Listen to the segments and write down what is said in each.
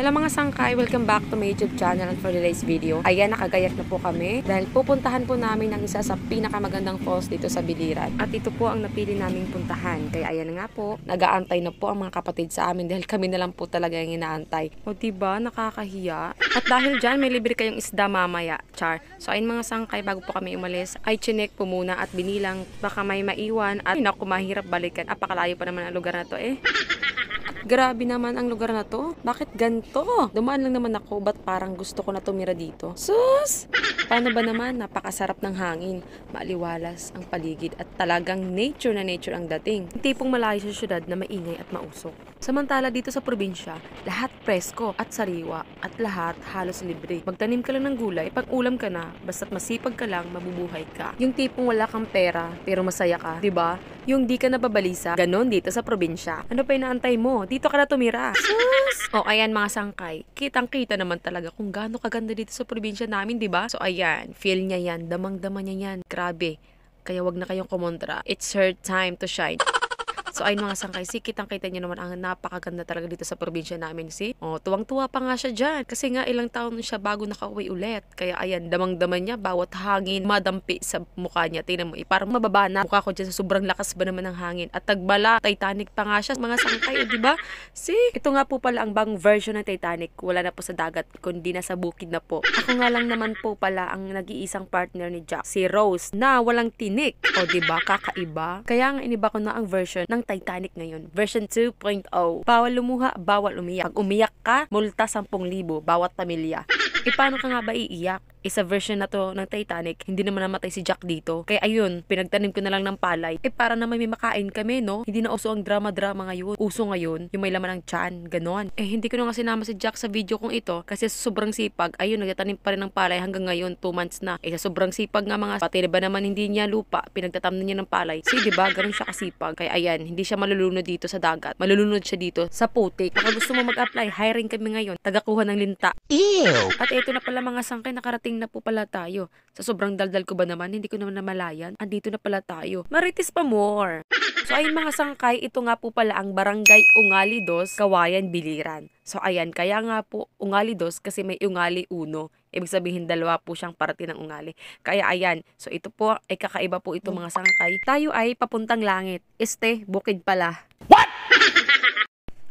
Hello mga sangkay, welcome back to my YouTube channel and for today's video. Ayan, nakagayak na po kami dahil pupuntahan po namin ang isa sa pinakamagandang falls dito sa Biliran. At ito po ang napili naming puntahan. Kaya ayan nga po, nag-aantay na po ang mga kapatid sa amin dahil kami na lang po talaga yung inaantay. O diba, nakakahiya. At dahil dyan, may libre kayong isda mamaya, char. So ayun mga sangkay, bago po kami umalis, ay chinek po muna at binilang baka may maiwan at naku, mahirap balikan. Apakalayo pa naman ang lugar na to eh. Grabe naman ang lugar na to. Bakit ganito? Dumaan lang naman ako, ba't parang gusto ko na tumira dito? Sus! Paano ba naman? Napakasarap ng hangin. Maaliwalas ang paligid at talagang nature na nature ang dating. Yung tipong malayo sa syudad na maingay at mausok. Samantala dito sa probinsya, lahat presko at sariwa at lahat halos libre. Magtanim ka lang ng gulay, pag ulam ka na, basta't masipag ka lang, mabubuhay ka. Yung tipong wala kang pera, pero masaya ka, 'di ba? Yung di ka nababalisa, ganon dito sa probinsya. Ano pa inaantay mo? Dito ka na tumira. Sus! O ayan mga sangkay, kitang-kita naman talaga kung gaano kaganda dito sa probinsya namin, 'di ba? So ayan, feel niya yan, damang-dama niya yan. Grabe. Kaya wag na kayong kumontra. It's her time to shine. So ayun mga sangkay, kitang-kita niyo naman ang napakaganda talaga dito sa probinsya namin, tuwang-tuwa pa nga siya dyan. Kasi nga ilang taon siya bago nakauwi ulit. Kaya ayan, damang-daman niya, bawat hangin, madampi sa mukha niya. Tingnan mo, parang mababa na mukha ko dyan sa sobrang lakas ba naman ng hangin. At tagbala, Titanic pa nga siya, mga sangkay, di ba? Ito nga po pala ang bagong version ng Titanic. Wala na po sa dagat, kundi na sa bukid na po. Ako nga lang naman po pala ang nag-iisang partner ni Jack, si Rose, na walang tinik. O di ba, kakaiba. Kaya nga iniba ko na ang version ng Titanic ngayon, version 2.0. Bawal lumuha, bawal umiyak. Pag umiyak ka, multa 10,000 bawat pamilya. Paano ka nga ba iiyak? Sa version na to ng Titanic, hindi naman namatay si Jack dito. Kaya ayun, pinagtanim ko na lang ng palay. Para naman may makain kami, no? Hindi na uso ang drama-drama ngayon. Uso ngayon, yung may laman ng tiyan, ganon. Hindi ko na nga sinama si Jack sa video kong ito kasi sobrang sipag. Ayun, nagtatanim pa rin ng palay hanggang ngayon, 2 months na. Sa sobrang sipag nga mga pati ba naman hindi niya lupa, pinagtatamnan niya ng palay. Diba, ganun siya kasipag. Kaya ayan, hindi siya malulunod dito sa dagat. Malulunod siya dito sa putik. Baka gusto mo mag-apply, hiring kami ngayon. Tagakuha ng linta. Ew! At ito na pala mga sangkay, nakarating na po pala tayo. Sa sobrang daldal ko ba naman, hindi ko naman namalayan. Andito na pala tayo. Marites pa more. So ayun mga sangkay, ito nga po pala ang Barangay Ungali 2, Kawayan, Biliran. So ayan, kaya nga po Ungali 2 kasi may Ungali 1. Ibig sabihin dalawa po siyang parte ng ungali. Kaya ayan, so ito po ay kakaiba po ito mga sangkay. Tayo ay papuntang langit. Bukid pala. What?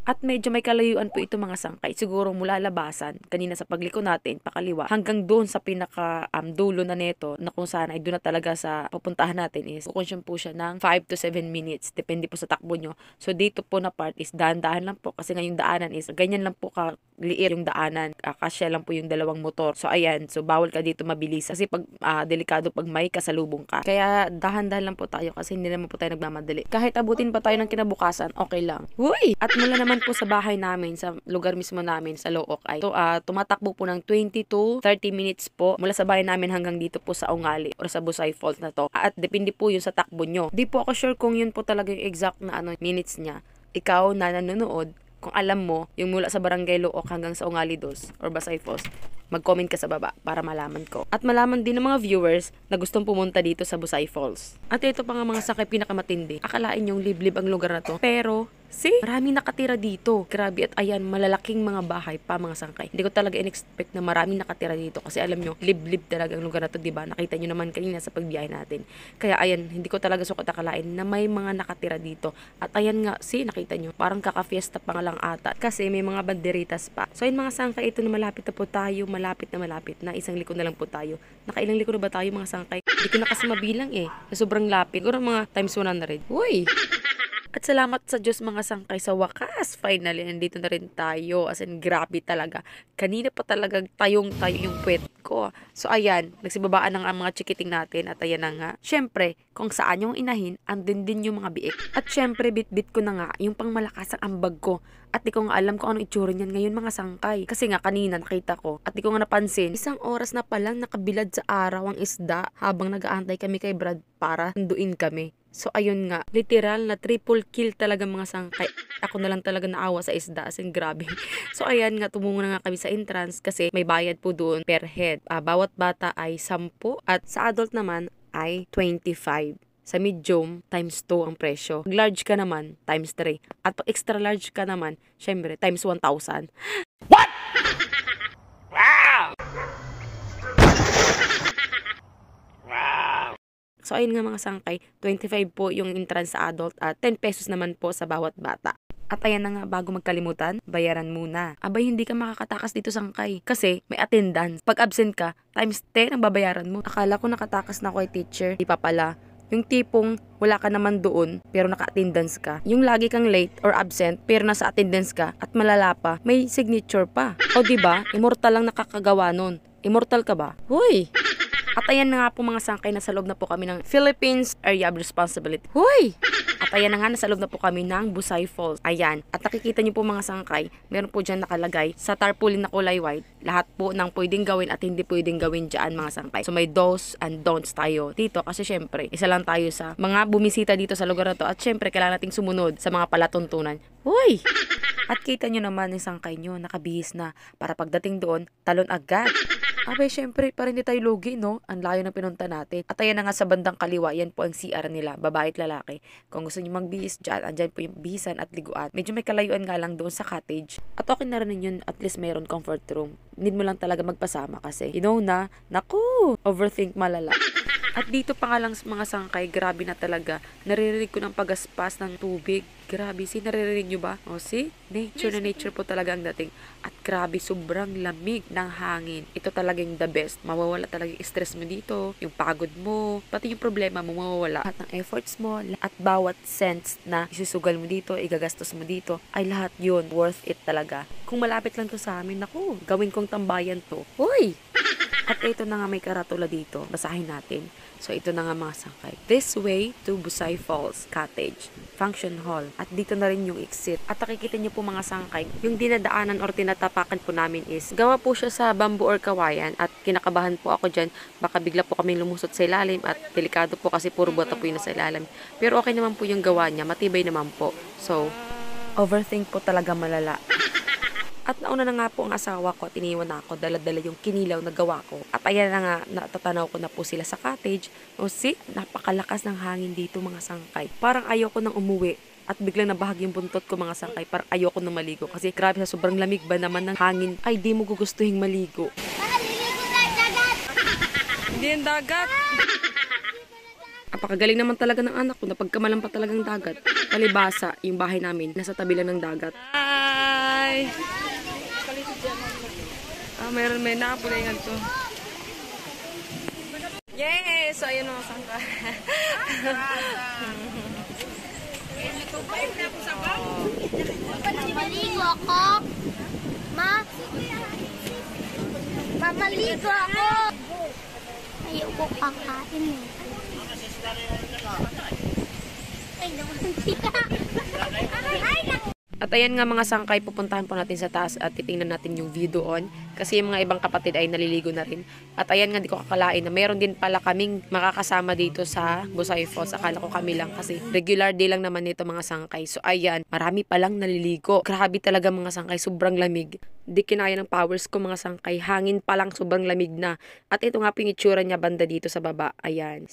At medyo may kalayuan po ito mga sangkay. Siguro mula labasan, kanina sa pagliko natin, pakaliwa, hanggang doon sa pinaka dulo na neto, na kung saan ay doon na talaga sa pupuntahan natin is, kukonsume po siya ng 5 to 7 minutes. Depende po sa takbo nyo. So dito po na part is dahan-dahan lang po kasi ngayong daanan is, ganyan lang po kaliit yung daanan. Kasya lang po yung dalawang motor. So ayan, so bawal ka dito mabilis. Kasi pag delikado pag may kasalubong ka. Kaya dahan-dahan lang po tayo kasi hindi naman po tayo nagmamadali. Kahit abutin pa tayo ng kinabukasan, okay lang. Huy! At mula naman po sa bahay namin, sa lugar mismo namin, sa Looc ay tumatakbo po ng 20 to 30 minutes po mula sa bahay namin hanggang dito po sa Ungali or sa Busay Falls na to. At depende po yun sa takbo nyo. Di po ako sure kung yun po talaga yung exact na minutes niya. Ikaw na nanonood, kung alam mo, yung mula sa Barangay Looc hanggang sa Ungali 2 or Busay Falls, mag-comment ka sa baba para malaman ko. At malaman din ng mga viewers na gustong pumunta dito sa Busay Falls. At ito pa nga mga sakay pinakamatindi. Akalain yung liblib ang lugar na to. Pero, maraming nakatira dito. Grabe, at ayan, malalaking mga bahay pa mga sangkay. Hindi ko talaga in-expect na maraming nakatira dito. Kasi alam nyo, liblib talaga ang lugar na to, diba? Nakita nyo naman kanina sa pagbiyahe natin. Kaya ayan, hindi ko talaga sukat akalain na may mga nakatira dito. At ayan nga, nakita nyo, parang kaka-fiesta pa nga lang ata. Kasi may mga banderitas pa. So ayun mga sangkay, ito na malapit na po tayo. Malapit na. Isang liko na lang po tayo. Nakailang liko na ba tayo mga sangkay? Hindi ko na kasi mabilang sobrang lapit. Siguro mga times 100. Uy! At salamat sa Diyos mga sangkay, sa wakas, finally, nandito na rin tayo. As in, grabe talaga. Kanina pa talaga tayong-tayo yung puwet ko. So, ayan, nagsibabaan ng mga chikiting natin. At ayan na nga. Syempre, kung saan yung inahin, andun din yung mga biik. At syempre, bit-bit ko na nga yung pangmalakas ang ambag ko. At di ko nga alam kung anong itsura niyan ngayon mga sangkay. Kasi nga kanina nakita ko. At di ko nga napansin, 1 oras na palang nakabilad sa araw ang isda habang nag-aantay kami kay Brad para sunduin kami. So ayun nga, literal na triple kill talaga mga sangkay. Ako na lang talaga naawa sa isda, as in grabe. So ayan nga, tumungo na nga kami sa entrance kasi may bayad po doon per head. Bawat bata ay 10 at sa adult naman ay 25. Sa medium, times 2 ang presyo. Pag large ka naman, times 3. At pag extra large ka naman, syempre, times 1,000. What? So ayun nga mga sangkay, 25 po yung entrance sa adult at 10 pesos naman po sa bawat bata. At ayan na nga, bago magkalimutan, bayaran muna. Abay, hindi ka makakatakas dito sangkay. Kasi may attendance. Pag absent ka, times 10 ang babayaran mo. Akala ko nakatakas na ako kay teacher. Di pa pala. Yung tipong wala ka naman doon pero naka-attendance ka. Yung lagi kang late or absent pero nasa attendance ka at malala pa, may signature pa. O diba, immortal lang nakakagawa nun. Immortal ka ba? Hoy! At ayan na nga po mga sangkay, nasa loob na po kami ng Philippines Area of Responsibility. Hoy! At ayan na nga, nasa loob na po kami ng Busay Falls. Ayan. At nakikita niyo po mga sangkay, meron po dyan nakalagay sa tarpaulin na kulay white, lahat po ng pwedeng gawin at hindi pwedeng gawin dyan mga sangkay. So may do's and don'ts tayo dito kasi syempre, isa lang tayo sa mga bumisita dito sa lugar na to at syempre kailangan nating sumunod sa mga palatuntunan. Hoy! At kita nyo naman yung sangkay nyo, nakabihis na para pagdating doon, talon agad. Abay, syempre, para hindi tayo lugi, no? Ang layo ng pinunta natin. At ayan na nga sa bandang kaliwa, yan po ang CR nila, babae at lalaki. Kung gusto nyo magbihis dyan, andyan po yung bihisan at liguan. Medyo may kalayuan nga lang doon sa cottage. At okay na rin yun, at least mayroon comfort room. Need mo lang talaga magpasama kasi, you know na, naku, overthink malala. At dito pa nga lang mga sangkay, grabe na talaga. Naririnig ko ng pagaspas ng tubig. Grabe, naririnig nyo ba? O nature na nature po talaga ang dating. At grabe, sobrang lamig ng hangin. Ito talaga yung the best. Mawawala talaga yung stress mo dito, yung pagod mo, pati yung problema mo mawawala. At ng efforts mo, at bawat cents na isusugal mo dito, igagastos mo dito, ay lahat yun worth it talaga. Kung malapit lang to sa amin, naku, gawin kong tambayan to. Hoy! At ito na nga may karatula dito. Basahin natin. So, ito na nga mga sangkay. This way to Busay Falls Cottage Function Hall. At dito na rin yung exit. At nakikita niyo po mga sangkay, yung dinadaanan or tinatapakan po namin is, gawa po siya sa bamboo or kawayan. At kinakabahan po ako dyan. Baka bigla po kami lumusot sa ilalim. At delikado po kasi puro bota po yun sa ilalim. Pero okay naman po yung gawa niya. Matibay naman po. So, overthink po talaga malala. At nauna na nga po ang asawa ko at iniwan na ako, dala-dala yung kinilaw na gawa ko. At ayan na nga, natatanaw ko na po sila sa cottage. O napakalakas ng hangin dito mga sangkay. Parang ayoko nang umuwi. At biglang nabahag yung buntot ko mga sangkay. Parang ayoko nang maligo. Kasi grabe sa sobrang lamig ba naman ng hangin. Ay, di mo gugustuhin maligo. Maliligo na dagat! Hindi yung dagat. Napakagaling naman talaga ng anak ko na pagkamalan pa talagang dagat. Palibasa, yung bahay namin, nasa tabi lang ng dagat. Hi! May nakapulingan to. Yes! So, ayun mga sangka. Mamaligo ako. Mamaligo ako. Ayoko kakain. Ay, naman siya. Ay, At ayan nga mga sangkay, pupuntahan po natin sa taas at titingnan natin yung view doon. Kasi yung mga ibang kapatid ay naliligo na rin. At ayan nga, di ko kakalain na meron din pala kaming makakasama dito sa Busay Falls. Akala ko kami lang kasi regular day lang naman nito mga sangkay. So ayan, marami palang naliligo. Grabe talaga mga sangkay, sobrang lamig. Di kinaya ng powers ko mga sangkay. Hangin pa lang, sobrang lamig na. At ito nga po yung itsura niya banda dito sa baba. Ayan,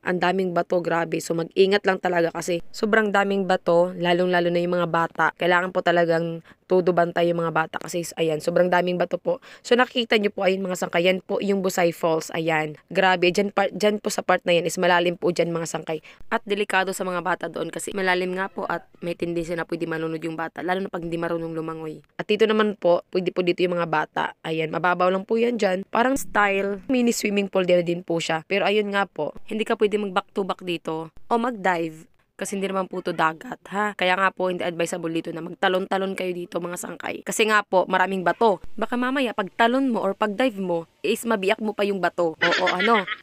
ang daming bato, grabe. So mag-ingat lang talaga kasi sobrang daming bato, lalong-lalo na yung mga bata. Kailangan po talagang todo bantay yung mga bata kasi ayan, sobrang daming bato po. So nakikita nyo po ayun mga sangkay, yan po yung Busay Falls. Ayan, grabe, dyan po sa part na yan is malalim po dyan mga sangkay. At delikado sa mga bata doon kasi malalim nga po at may tendency na pwede manunod yung bata, lalo na pag hindi marunong lumangoy. At dito naman po, pwede po dito yung mga bata. Ayan, mababaw lang po yan dyan. Parang style, mini swimming pool din po siya. Pero ayun nga po, hindi ka pwede mag back to back dito o mag-dive. Kasi hindi naman po ito dagat, ha? Kaya nga po, hindi advisable dito na magtalon-talon kayo dito, mga sangkay. Kasi nga po, maraming bato. Baka mamaya, pag talon mo or pag dive mo, is mabiyak mo pa yung bato. O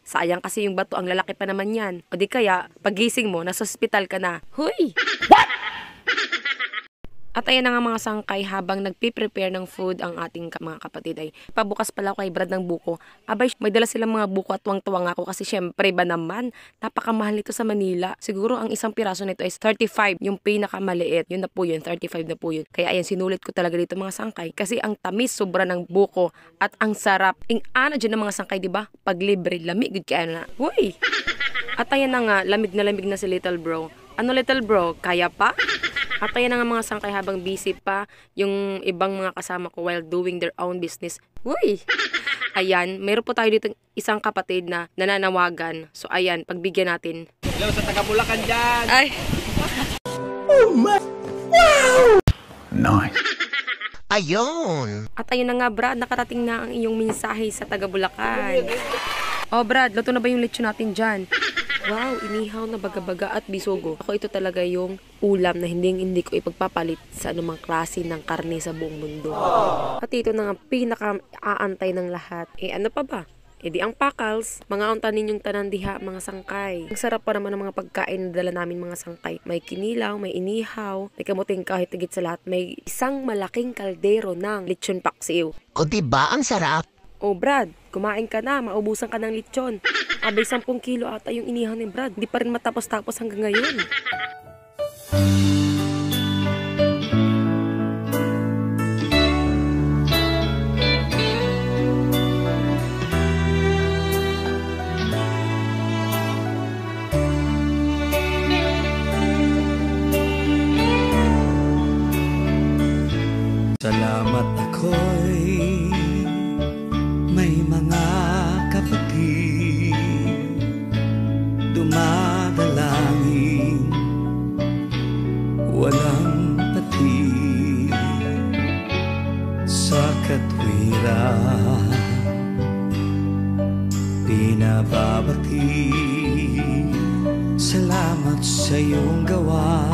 sayang kasi yung bato, ang lalaki pa naman yan. O di kaya, pagising mo, nasa hospital ka na. Huy! What? At ayan na nga mga sangkay, habang nagpiprepare ng food ang ating mga kapatid ay pabukas pala ako kay Brad ng buko. Abay, may dala silang mga buko at tuwang-tuwang ako kasi syempre ba naman, napakamahal nito sa Manila. Siguro ang isang piraso nito is 35, yung pinakamaliit. Yun na po yun, 35 na po yun. Kaya ayan, sinulit ko talaga dito mga sangkay kasi ang tamis sobra ng buko at ang sarap. Ana dyan ng mga sangkay, di ba? Pag libre, lamig, good kaya na. Uy! At ayan na nga, lamig na si little bro. Ano little bro, kaya pa? At ayan na nga mga sangkay, habang busy pa yung ibang mga kasama ko while doing their own business. Uy! Ayan, meron po tayo dito isang kapatid na nananawagan. So ayan, pagbigyan natin. Hello sa taga Bulacan dyan. Ay! Oh my! Wow! Nice. Ayun! At ayun na nga Brad, nakarating na ang iyong mensahe sa taga Bulacan. Oh Brad, luto na ba yung lechon natin dyan? Wow, inihaw na baga-baga at bisugo. Ako ito talaga yung ulam na hindi ko ipagpapalit sa anumang klase ng karne sa buong mundo. At ito na nga pinaka-aantay ng lahat. Ano pa ba? Di ang pakals, mga unta ninyong tanan diha, mga sangkay. Ang sarap pa naman ng mga pagkain na dala namin mga sangkay. May kinilaw, may inihaw, may kamuting kahit higit sa lahat. May isang malaking kaldero ng lechon paksiw. O diba ang sarap? Oh Brad, kumain ka na, maubusan ka ng lechon. Abay 10 kilo ata yung inihaw ni Brad. Di pa rin matapos-tapos hanggang ngayon. Salamat ako'y may mga kapatid dumadalangin walang patid sa katwiran pinababati. Salamat sa iyong gawa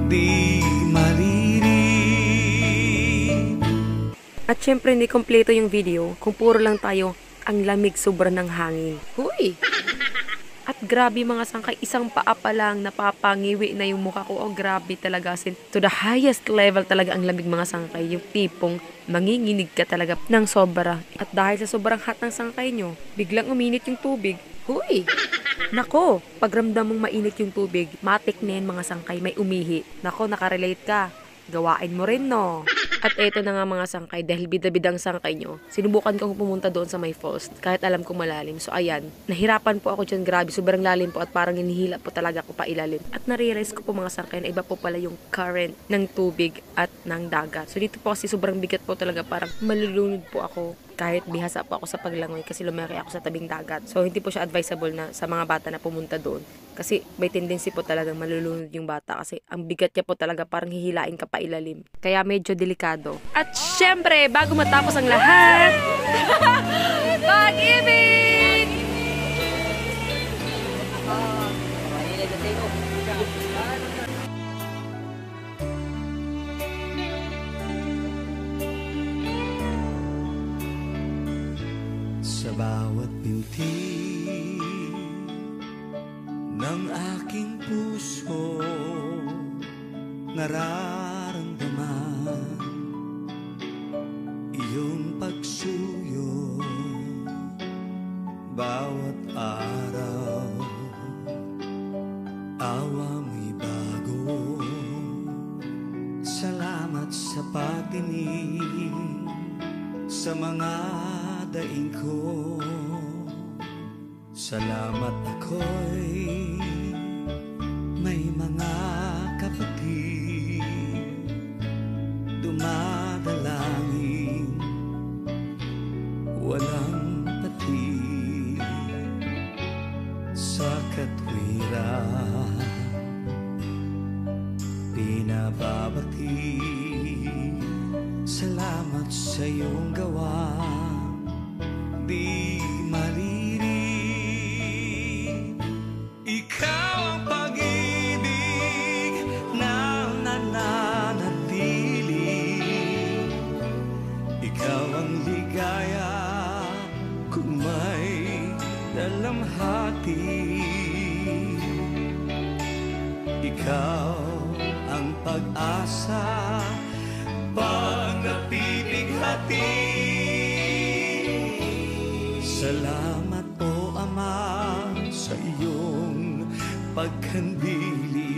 di maririnig. At syempre hindi kompleto yung video kung puro lang tayo ang lamig sobra ng hangin. Huy! At grabe mga sangkay, isang paa pa lang napapangiwi na yung mukha ko. Oh grabe talaga, to the highest level talaga ang lamig mga sangkay. Yung tipong manginginig ka talaga ng sobra. At dahil sa sobrang hot ng sangkay nyo, biglang uminit yung tubig. Huy! Nako, pagramdam mong mainit yung tubig, matik na yan mga sangkay, may umihi. Nako, nakarelate ka. Gawain mo rin, no? At eto na nga mga sangkay, dahil bida-bidang sangkay nyo, sinubukan kong pumunta doon sa may falls, kahit alam kong malalim. So ayan, nahirapan po ako dyan, grabe, sobrang lalim po at parang hinihila po talaga ako pa ilalim. At nare-realize ko po mga sangkay na iba po pala yung current ng tubig at ng dagat. So dito po kasi sobrang bigat po talaga, parang malulunod po ako. Kahit bihasa po ako sa paglangoy kasi lumaki ako sa tabing dagat. So, hindi po siya advisable na sa mga bata na pumunta doon. Kasi may tendency po talagang malulunod yung bata kasi ang bigat niya po talaga parang hihilain ka pa ilalim. Kaya medyo delikado. At syempre, bago matapos ang lahat, pag-ibig! Sa bawat binti ng aking puso nararamdaman iyong pagsuyo bawat araw awa mo'y bago. Salamat sa pagdinig sa mga daing ko. Salamat ako'y may mga kapatid dumadalangin walang patid sa katwiran pinababati. Salamat sa iyong gawa di maririnig. Ikaw ang pag-ibig na nananatili. Ikaw ang ligaya kung may dalamhati. Ikaw ang pag-asa pag napipighati. Salamat po Ama sa iyong pagkandili.